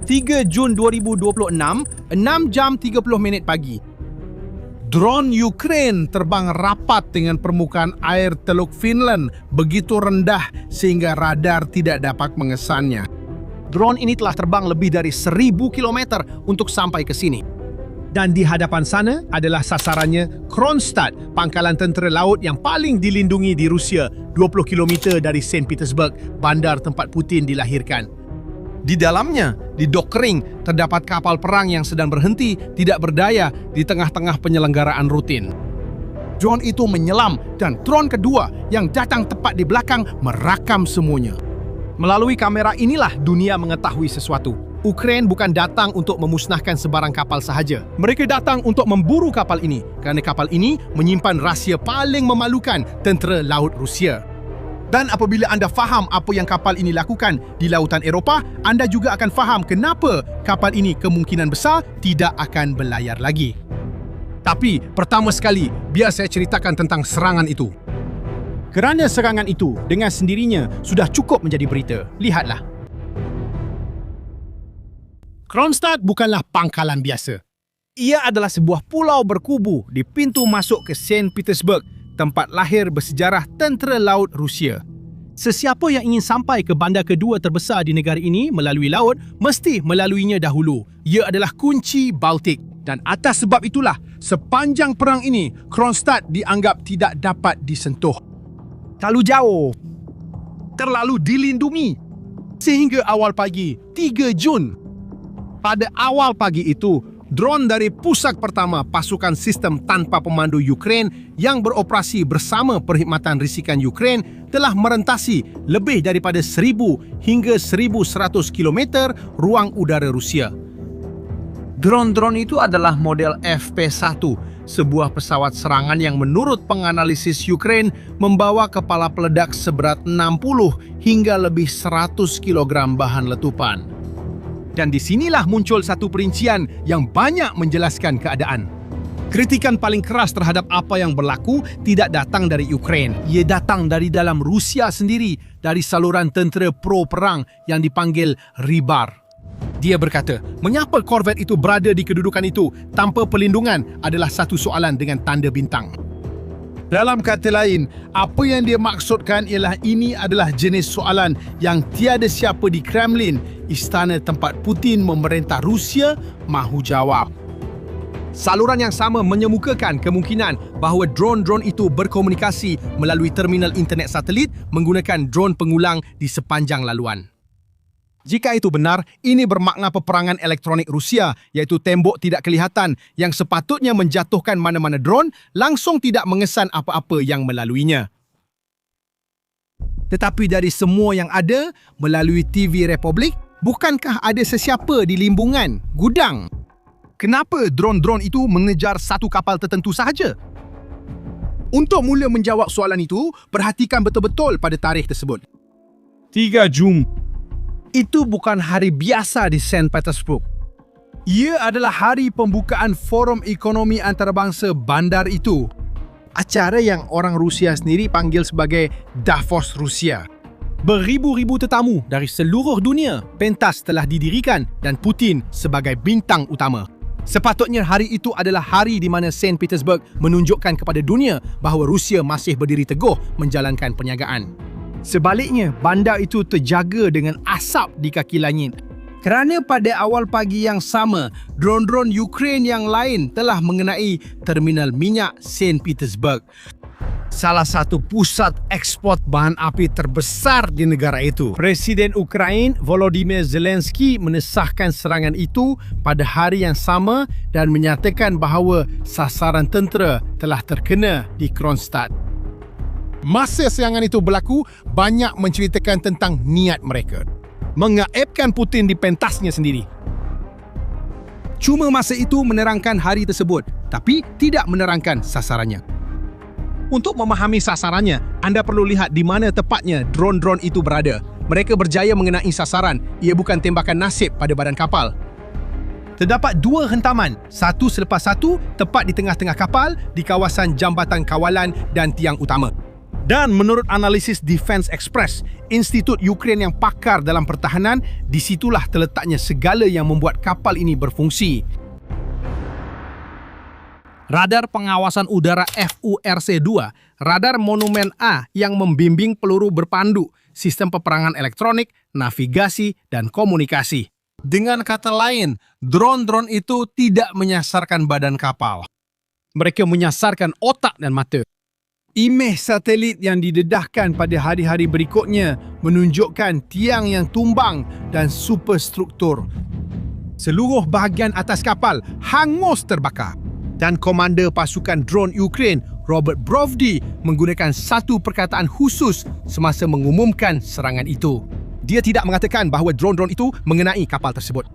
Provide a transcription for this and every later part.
3 Jun 2026, 6 jam 30 minit pagi. Drone Ukraine terbang rapat dengan permukaan air Teluk Finland begitu rendah sehingga radar tidak dapat mengesannya. Drone ini telah terbang lebih dari 1,000 km untuk sampai ke sini. Dan di hadapan sana adalah sasarannya Kronstadt, pangkalan tentera laut yang paling dilindungi di Rusia, 20 km dari St. Petersburg, bandar tempat Putin dilahirkan. Di dalamnya, di dockering, terdapat kapal perang yang sedang berhenti tidak berdaya di tengah-tengah penyelenggaraan rutin. Drone itu menyelam dan drone kedua yang datang tepat di belakang merakam semuanya. Melalui kamera inilah dunia mengetahui sesuatu. Ukraine bukan datang untuk memusnahkan sebarang kapal sahaja. Mereka datang untuk memburu kapal ini kerana kapal ini menyimpan rahsia paling memalukan tentera laut Rusia. Dan apabila anda faham apa yang kapal ini lakukan di lautan Eropah, anda juga akan faham kenapa kapal ini kemungkinan besar tidak akan berlayar lagi. Tapi pertama sekali, biar saya ceritakan tentang serangan itu. Kerana serangan itu dengan sendirinya sudah cukup menjadi berita. Lihatlah. Kronstadt bukanlah pangkalan biasa. Ia adalah sebuah pulau berkubu di pintu masuk ke St. Petersburg, tempat lahir bersejarah tentera laut Rusia. Sesiapa yang ingin sampai ke bandar kedua terbesar di negara ini melalui laut, mesti melaluinya dahulu. Ia adalah kunci Baltik. Dan atas sebab itulah, sepanjang perang ini, Kronstadt dianggap tidak dapat disentuh. Terlalu jauh. Terlalu dilindungi. Sehingga awal pagi, 3 Jun. Pada awal pagi itu, drone dari pusat pertama pasukan sistem tanpa pemandu Ukraine yang beroperasi bersama Perkhidmatan Risikan Ukraine telah merentasi lebih daripada 1,000 hingga 1,100 km ruang udara Rusia. Drone-drone itu adalah model FP-1, sebuah pesawat serangan yang menurut penganalisis Ukraine membawa kepala peledak seberat 60 hingga lebih 100 kg bahan letupan. Dan di sinilah muncul satu perincian yang banyak menjelaskan keadaan. Kritikan paling keras terhadap apa yang berlaku tidak datang dari Ukraine. Ia datang dari dalam Rusia sendiri, dari saluran tentera pro-perang yang dipanggil Rybar. Dia berkata, mengapa korvet itu berada di kedudukan itu tanpa perlindungan adalah satu soalan dengan tanda bintang. Dalam kata lain, apa yang dia maksudkan ialah ini adalah jenis soalan yang tiada siapa di Kremlin, istana tempat Putin memerintah Rusia, mahu jawab. Saluran yang sama menyemukakan kemungkinan bahawa drone-drone itu berkomunikasi melalui terminal internet satelit menggunakan drone pengulang di sepanjang laluan. Jika itu benar, ini bermakna peperangan elektronik Rusia, iaitu tembok tidak kelihatan yang sepatutnya menjatuhkan mana-mana drone langsung tidak mengesan apa-apa yang melaluinya. Tetapi dari semua yang ada melalui TV Republik, bukankah ada sesiapa di limbungan, gudang? Kenapa drone-drone itu mengejar satu kapal tertentu sahaja? Untuk mula menjawab soalan itu, perhatikan betul-betul pada tarikh tersebut. 3 Jun. Itu bukan hari biasa di St. Petersburg. Ia adalah hari pembukaan Forum Ekonomi Antarabangsa bandar itu. Acara yang orang Rusia sendiri panggil sebagai Davos Rusia. Beribu-ribu tetamu dari seluruh dunia pentas telah didirikan dan Putin sebagai bintang utama. Sepatutnya hari itu adalah hari di mana St. Petersburg menunjukkan kepada dunia bahawa Rusia masih berdiri teguh menjalankan perniagaan. Sebaliknya, bandar itu terjaga dengan asap di kaki langit. Kerana pada awal pagi yang sama, drone-drone Ukraine yang lain telah mengenai terminal minyak St. Petersburg, salah satu pusat ekspor bahan api terbesar di negara itu. Presiden Ukraine Volodymyr Zelensky mengesahkan serangan itu pada hari yang sama dan menyatakan bahawa sasaran tentera telah terkena di Kronstadt. Masa serangan itu berlaku, banyak menceritakan tentang niat mereka. Mengaibkan Putin di pentasnya sendiri. Cuma masa itu menerangkan hari tersebut, tapi tidak menerangkan sasarannya. Untuk memahami sasarannya, anda perlu lihat di mana tepatnya drone-drone itu berada. Mereka berjaya mengenai sasaran, ia bukan tembakan nasib pada badan kapal. Terdapat 2 hentaman, satu selepas satu, tepat di tengah-tengah kapal, di kawasan jambatan kawalan dan tiang utama. Dan menurut analisis Defense Express, institut Ukraine yang pakar dalam pertahanan, disitulah terletaknya segala yang membuat kapal ini berfungsi. Radar pengawasan udara FURC-2, radar monumen A yang membimbing peluru berpandu, sistem peperangan elektronik, navigasi, dan komunikasi. Dengan kata lain, drone-drone itu tidak menyasarkan badan kapal. Mereka menyasarkan otak dan mata. Imej satelit yang didedahkan pada hari-hari berikutnya menunjukkan tiang yang tumbang dan superstruktur. Seluruh bahagian atas kapal hangus terbakar. Dan komander pasukan drone Ukraine, Robert Brovdy, menggunakan satu perkataan khusus semasa mengumumkan serangan itu. Dia tidak mengatakan bahawa drone-drone itu mengenai kapal tersebut.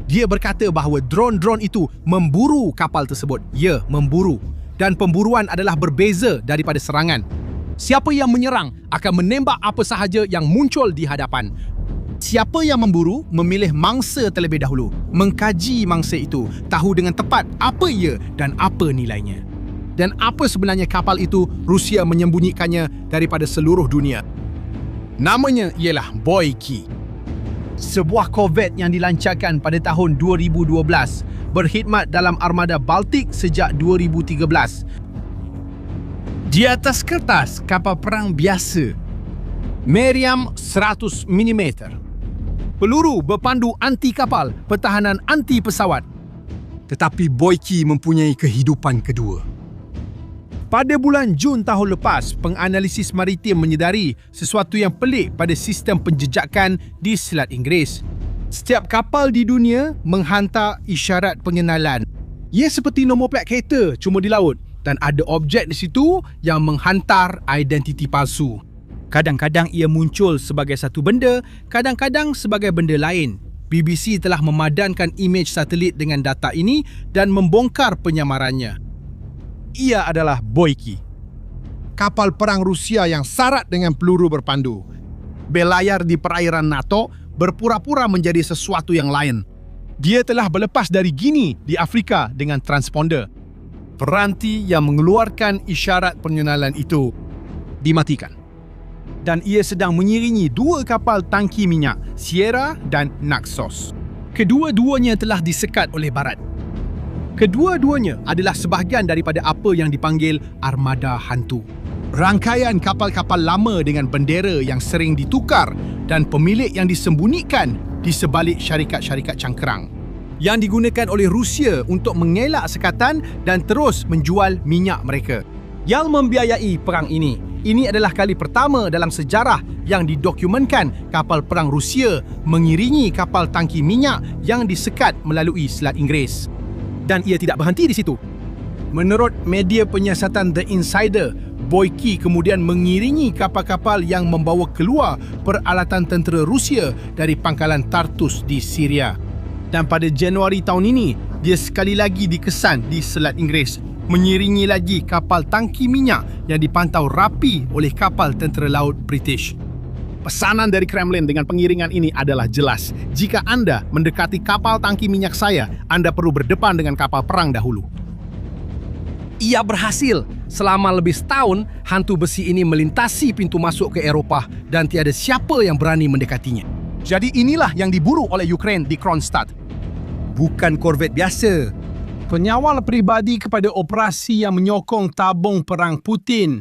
Dia berkata bahawa drone-drone itu memburu kapal tersebut. Ya, memburu. Dan pemburuan adalah berbeza daripada serangan. Siapa yang menyerang akan menembak apa sahaja yang muncul di hadapan. Siapa yang memburu memilih mangsa terlebih dahulu, mengkaji mangsa itu, tahu dengan tepat apa ia dan apa nilainya. Dan apa sebenarnya kapal itu, Rusia menyembunyikannya daripada seluruh dunia. Namanya ialah Boyki. Sebuah korvet yang dilancarkan pada tahun 2012 berkhidmat dalam armada Baltik sejak 2013. Di atas kertas, kapal perang biasa. Meriam 100 mm. Peluru berpandu anti kapal, pertahanan anti pesawat. Tetapi Boyki mempunyai kehidupan kedua. Pada bulan Jun tahun lepas, penganalisis maritim menyedari sesuatu yang pelik pada sistem penjejakan di Selat Inggeris. Setiap kapal di dunia menghantar isyarat pengenalan. Ia seperti nombor plat kereta, cuma di laut. Dan ada objek di situ yang menghantar identiti palsu. Kadang-kadang ia muncul sebagai satu benda, kadang-kadang sebagai benda lain. BBC telah memadankan imej satelit dengan data ini dan membongkar penyamarannya. Ia adalah Boyki, kapal perang Rusia yang syarat dengan peluru berpandu. Berlayar di perairan NATO, berpura-pura menjadi sesuatu yang lain. Dia telah berlepas dari Guinea di Afrika dengan transponder. Peranti yang mengeluarkan isyarat pengenalan itu dimatikan. Dan ia sedang mengiringi dua kapal tangki minyak, Sierra dan Naxos. Kedua-duanya telah disekat oleh Barat. Kedua-duanya adalah sebahagian daripada apa yang dipanggil armada hantu. Rangkaian kapal-kapal lama dengan bendera yang sering ditukar dan pemilik yang disembunyikan di sebalik syarikat-syarikat cangkerang. Yang digunakan oleh Rusia untuk mengelak sekatan dan terus menjual minyak mereka. Yang membiayai perang ini. Ini adalah kali pertama dalam sejarah yang didokumentkan kapal perang Rusia mengiringi kapal tangki minyak yang disekat melalui Selat Inggeris. Dan ia tidak berhenti di situ. Menurut media penyiasatan The Insider, Boyki kemudian mengiringi kapal-kapal yang membawa keluar peralatan tentera Rusia dari pangkalan Tartus di Syria. Dan pada Januari tahun ini, dia sekali lagi dikesan di Selat Inggeris, mengiringi lagi kapal tangki minyak yang dipantau rapi oleh kapal tentera laut British. Pesanan dari Kremlin dengan pengiringan ini adalah jelas. Jika anda mendekati kapal tangki minyak saya, anda perlu berdepan dengan kapal perang dahulu. Ia berhasil. Selama lebih setahun, hantu besi ini melintasi pintu masuk ke Eropah dan tiada siapa yang berani mendekatinya. Jadi inilah yang diburu oleh Ukraine di Kronstadt. Bukan korvet biasa. Penyawal peribadi kepada operasi yang menyokong tabung perang Putin.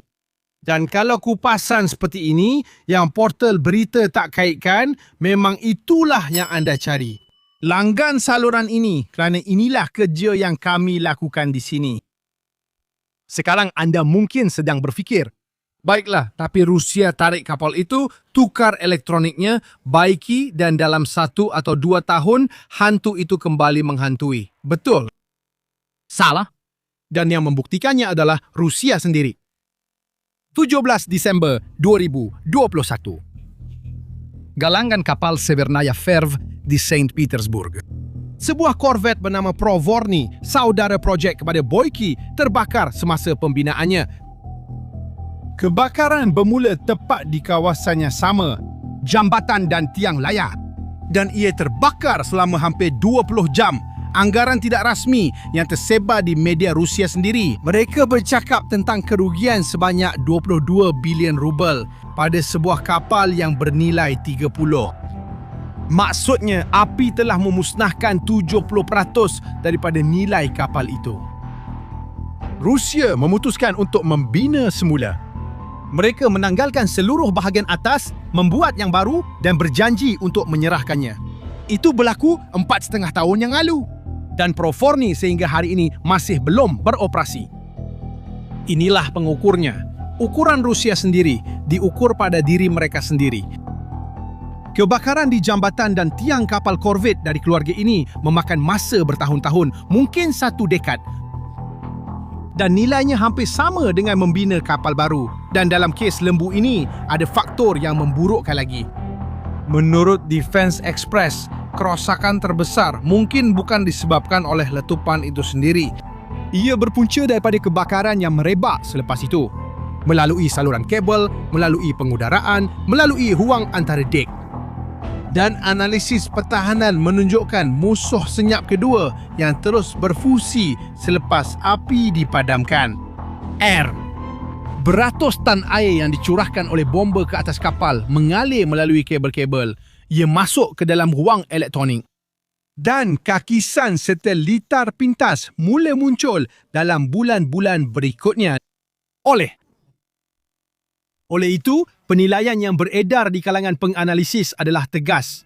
Dan kalau kupasan seperti ini, yang portal berita tak kaitkan, memang itulah yang anda cari. Langgan saluran ini kerana inilah kerja yang kami lakukan di sini. Sekarang anda mungkin sedang berfikir, Baiklah, tapi Rusia tarik kapal itu, tukar elektroniknya, baiki dan dalam 1 atau 2 tahun, hantu itu kembali menghantui. Betul? salah. Dan yang membuktikannya adalah Rusia sendiri. 17 Disember 2021. Galangan kapal Severnaya Verv di Saint Petersburg. Sebuah korvet bernama Provorny, saudara projek kepada Boyki, terbakar semasa pembinaannya. Kebakaran bermula tepat di kawasan yang sama, Jambatan dan tiang layar. Dan ia terbakar selama hampir 20 jam. anggaran tidak rasmi yang tersebar di media Rusia sendiri. Mereka bercakap tentang kerugian sebanyak 22 bilion rubel pada sebuah kapal yang bernilai 30. Maksudnya, api telah memusnahkan 70% daripada nilai kapal itu. Rusia memutuskan untuk membina semula. Mereka menanggalkan seluruh bahagian atas, membuat yang baru dan berjanji untuk menyerahkannya. Itu berlaku 4,5 tahun yang lalu. Dan Proforny sehingga hari ini masih belum beroperasi. Inilah pengukurnya. Ukuran Rusia sendiri diukur pada diri mereka sendiri. Kebakaran di jambatan dan tiang kapal korvet dari keluarga ini memakan masa bertahun-tahun, mungkin 1 dekad. Dan nilainya hampir sama dengan membina kapal baru. Dan dalam kes lembu ini, ada faktor yang memburukkan lagi. Menurut Defense Express, kerosakan terbesar mungkin bukan disebabkan oleh letupan itu sendiri. Ia berpunca daripada kebakaran yang merebak selepas itu. Melalui saluran kabel, melalui pengudaraan, melalui ruang antara dek. Dan analisis pertahanan menunjukkan musuh senyap kedua yang terus berfungsi selepas api dipadamkan. Air. Beratus tan air yang dicurahkan oleh bomba ke atas kapal mengalir melalui kabel-kabel. Ia masuk ke dalam ruang elektronik. Dan kakisan serta litar pintas mula muncul dalam bulan-bulan berikutnya. Oleh itu, penilaian yang beredar di kalangan penganalisis adalah tegas.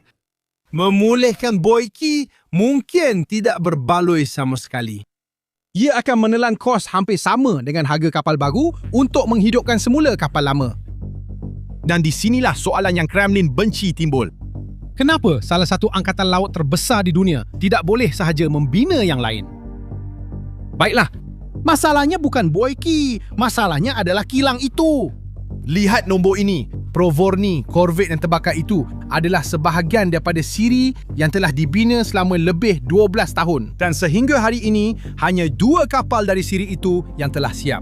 Memulihkan Boyki mungkin tidak berbaloi sama sekali. Ia akan menelan kos hampir sama dengan harga kapal baru untuk menghidupkan semula kapal lama. Dan di sinilah soalan yang Kremlin benci timbul. Kenapa salah satu angkatan laut terbesar di dunia tidak boleh sahaja membina yang lain? Baiklah, masalahnya bukan Boyki, masalahnya adalah kilang itu. Lihat nombor ini. Proforny, korvet yang terbakar itu adalah sebahagian daripada siri yang telah dibina selama lebih 12 tahun. Dan sehingga hari ini, hanya 2 kapal dari siri itu yang telah siap.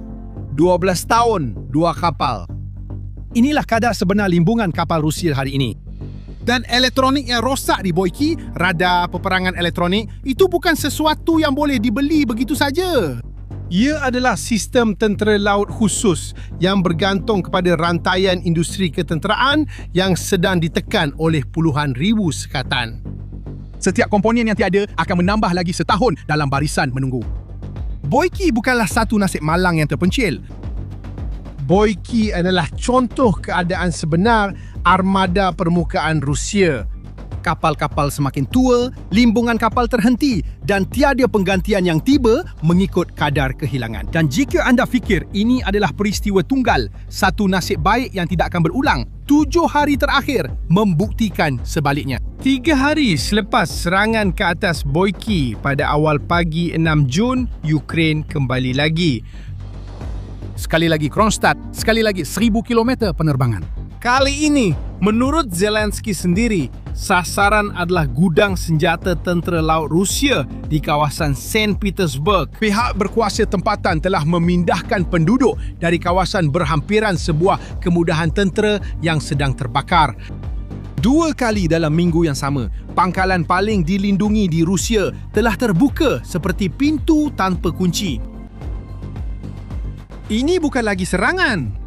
12 tahun, 2 kapal. Inilah kadar sebenar limbungan kapal Rusia hari ini. Dan elektronik yang rosak di Boyki, radar, peperangan elektronik, itu bukan sesuatu yang boleh dibeli begitu saja. Ia adalah sistem tentera laut khusus yang bergantung kepada rantaian industri ketenteraan yang sedang ditekan oleh puluhan ribu sekatan. Setiap komponen yang tiada akan menambah lagi setahun dalam barisan menunggu. Boyki bukanlah satu nasib malang yang terpencil. Boyki adalah contoh keadaan sebenar armada permukaan Rusia. Kapal-kapal semakin tua, limbungan kapal terhenti dan tiada penggantian yang tiba mengikut kadar kehilangan. Dan jika anda fikir ini adalah peristiwa tunggal, satu nasib baik yang tidak akan berulang, 7 hari terakhir membuktikan sebaliknya. 3 hari selepas serangan ke atas Boyki pada awal pagi 6 Jun, Ukraine kembali lagi. Sekali lagi Kronstadt, sekali lagi 1000 km penerbangan. Kali ini, menurut Zelensky sendiri, sasaran adalah gudang senjata tentera laut Rusia di kawasan St. Petersburg. Pihak berkuasa tempatan telah memindahkan penduduk dari kawasan berhampiran sebuah kemudahan tentera yang sedang terbakar. 2 kali dalam minggu yang sama, pangkalan paling dilindungi di Rusia telah terbuka seperti pintu tanpa kunci. Ini bukan lagi serangan.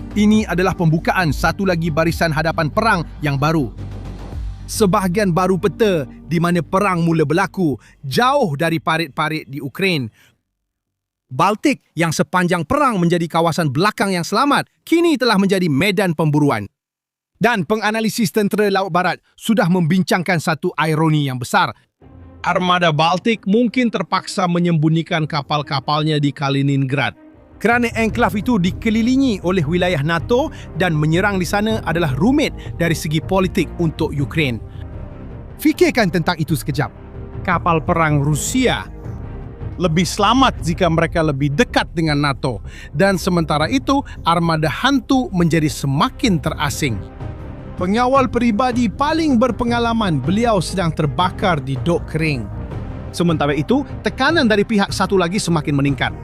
Ini adalah pembukaan satu lagi barisan hadapan perang yang baru. Sebahagian baru peta di mana perang mula berlaku jauh dari parit-parit di Ukraine. Baltik yang sepanjang perang menjadi kawasan belakang yang selamat kini telah menjadi medan pemburuan. Dan penganalisis tentera Laut Barat sudah membincangkan satu ironi yang besar. Armada Baltik mungkin terpaksa menyembunyikan kapal-kapalnya di Kaliningrad. Kerana enklav itu dikelilingi oleh wilayah NATO dan menyerang di sana adalah rumit dari segi politik untuk Ukraine. Fikirkan tentang itu sekejap. Kapal perang Rusia lebih selamat jika mereka lebih dekat dengan NATO. Dan sementara itu, armada hantu menjadi semakin terasing. Pengawal peribadi paling berpengalaman, beliau sedang terbakar di dok kering. Sementara itu, tekanan dari pihak satu lagi semakin meningkat.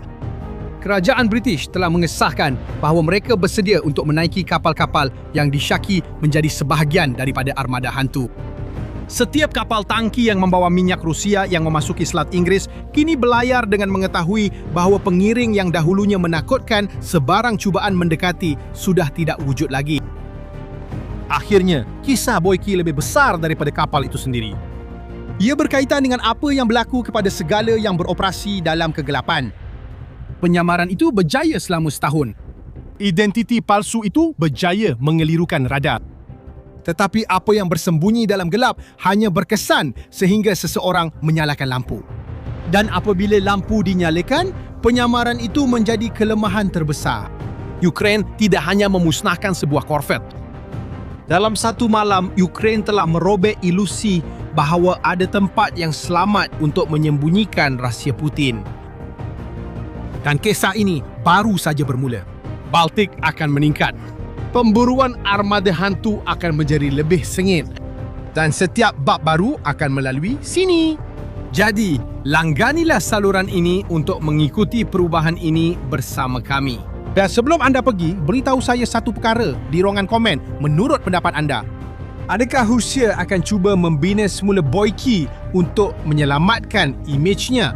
Kerajaan British telah mengesahkan bahawa mereka bersedia untuk menaiki kapal-kapal yang disyaki menjadi sebahagian daripada armada hantu. Setiap kapal tangki yang membawa minyak Rusia yang memasuki Selat Inggris kini berlayar dengan mengetahui bahawa pengiring yang dahulunya menakutkan sebarang cubaan mendekati sudah tidak wujud lagi. Akhirnya, kisah Boyki lebih besar daripada kapal itu sendiri. Ia berkaitan dengan apa yang berlaku kepada segala yang beroperasi dalam kegelapan. Penyamaran itu berjaya selama setahun. Identiti palsu itu berjaya mengelirukan radar. Tetapi apa yang bersembunyi dalam gelap hanya berkesan sehingga seseorang menyalakan lampu. Dan apabila lampu dinyalakan, penyamaran itu menjadi kelemahan terbesar. Ukraine tidak hanya memusnahkan sebuah korvet. Dalam satu malam, Ukraine telah merobek ilusi bahawa ada tempat yang selamat untuk menyembunyikan rahsia Putin. Dan kisah ini baru saja bermula. Baltik akan meningkat. Pemburuan armada hantu akan menjadi lebih sengit. Dan setiap bab baru akan melalui sini. Jadi, langganilah saluran ini untuk mengikuti perubahan ini bersama kami. Dan sebelum anda pergi, beritahu saya satu perkara di ruangan komen menurut pendapat anda. Adakah Rusia akan cuba membina semula Boyki untuk menyelamatkan imejnya?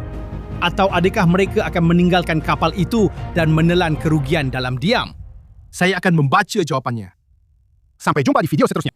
Atau adakah mereka akan meninggalkan kapal itu dan menelan kerugian dalam diam? Saya akan membaca jawapannya. Sampai jumpa di video seterusnya.